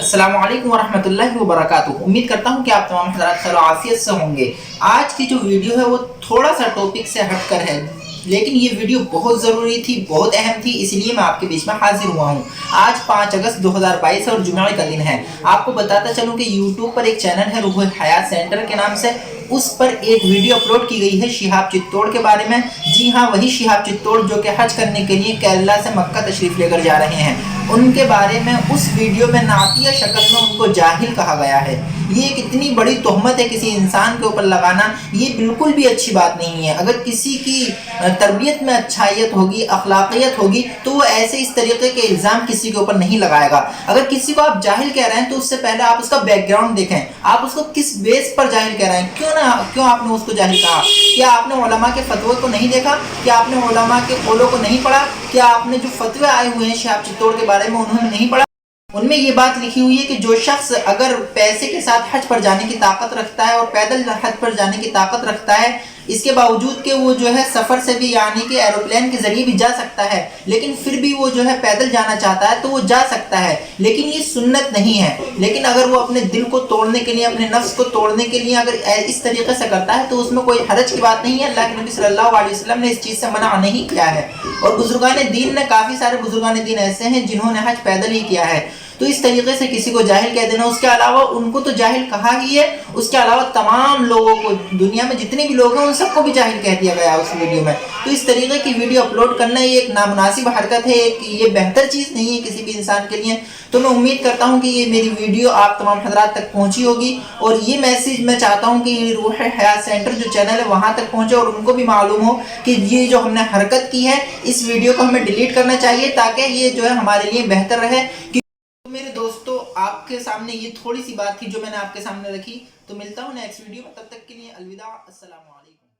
अस्सलाम वालेकुम वरहमतुल्लाहि वबरकातुहू। उम्मीद करता हूँ कि आप तमाम हज़रात खैर आफियत से होंगे। आज की जो वीडियो है वो थोड़ा सा टॉपिक से हटकर है, लेकिन ये वीडियो बहुत ज़रूरी थी, बहुत अहम थी, इसलिए मैं आपके बीच में हाजिर हुआ हूँ। आज 5 अगस्त 2022 और जुमे का दिन है। आपको बताता चलूँ कि यूट्यूब पर एक चैनल है रूह हयात सेंटर के नाम से, उस पर एक वीडियो अपलोड की गई है शिहाब चित्तौड़ के बारे में। जी हाँ, वही शिहाब चित्तौड़ जो कि हज करने के लिए केरला से मक्का तशरीफ़ लेकर जा रहे हैं, उनके बारे में उस वीडियो में नातिया शक्ल में उनको जाहिल कहा गया है। ये एक इतनी बड़ी तोहमत है किसी इंसान के ऊपर लगाना, ये बिल्कुल भी अच्छी बात नहीं है। अगर किसी की तरबियत में अच्छाइयत होगी, अखलाकियत होगी, तो वो ऐसे इस तरीके के इल्ज़ाम किसी के ऊपर नहीं लगाएगा। अगर किसी को आप जाहिल कह रहे हैं तो उससे पहले आप उसका बैकग्राउंड देखें, आप उसको किस बेस पर जाहिल कह रहे हैं, क्यों आपने उसको जाहिल कहा। क्या आपने उलमा के फतवे को नहीं देखा? क्या आपने उलमा के कौलों को नहीं पढ़ा? क्या आपने जो फतवे आए हुए हैं शिहाब चित्तौड़ के बारे में उन्होंने नहीं पढ़ा? उनमें ये बात लिखी हुई है कि जो शख्स अगर पैसे के साथ हज पर जाने की ताकत रखता है और पैदल हज पर जाने की ताकत रखता है, इसके बावजूद कि वो जो है सफ़र से भी यानी कि एरोप्लेन के ज़रिए भी जा सकता है, लेकिन फिर भी वो जो है पैदल जाना चाहता है तो वो जा सकता है, लेकिन ये सुन्नत नहीं है। लेकिन अगर वो अपने दिल को तोड़ने के लिए, अपने नफ्स को तोड़ने के लिए अगर इस तरीके से करता है तो उसमें कोई हरज की बात नहीं है। अल्लाह के नबी सल्लल्लाहु अलैहि वसल्लम ने इस चीज़ से मना नहीं किया है, और बुजुर्गान दीन ने, काफ़ी सारे बुजुर्गान दीन ऐसे हैं जिन्होंने हज पैदल ही किया है। तो इस तरीके से किसी को जाहिल कह देना, उसके अलावा उनको तो जाहिल कहा ही है, उसके अलावा तमाम लोगों को, दुनिया में जितने भी लोग हैं उन सबको भी जाहिल कह दिया गया उस वीडियो में। तो इस तरीके की वीडियो अपलोड करना ये एक नामुनासिब हरकत है, ये बेहतर चीज़ नहीं है किसी भी इंसान के लिए। तो मैं उम्मीद करता हूँ कि ये मेरी वीडियो आप तमाम हज़रात तक पहुँची होगी, और ये मैसेज मैं चाहता हूँ कि रूह हयात सेंटर जो चैनल है वहाँ तक पहुँचे और उनको भी मालूम हो कि ये जो हमने हरकत की है, इस वीडियो को हमें डिलीट करना चाहिए, ताकि ये जो है हमारे लिए बेहतर रहे। मेरे दोस्तों, आपके सामने ये थोड़ी सी बात थी जो मैंने आपके सामने रखी। तो मिलता हूँ नेक्स्ट वीडियो में, तब तक के लिए अलविदा, अस्सलाम वालेकुम।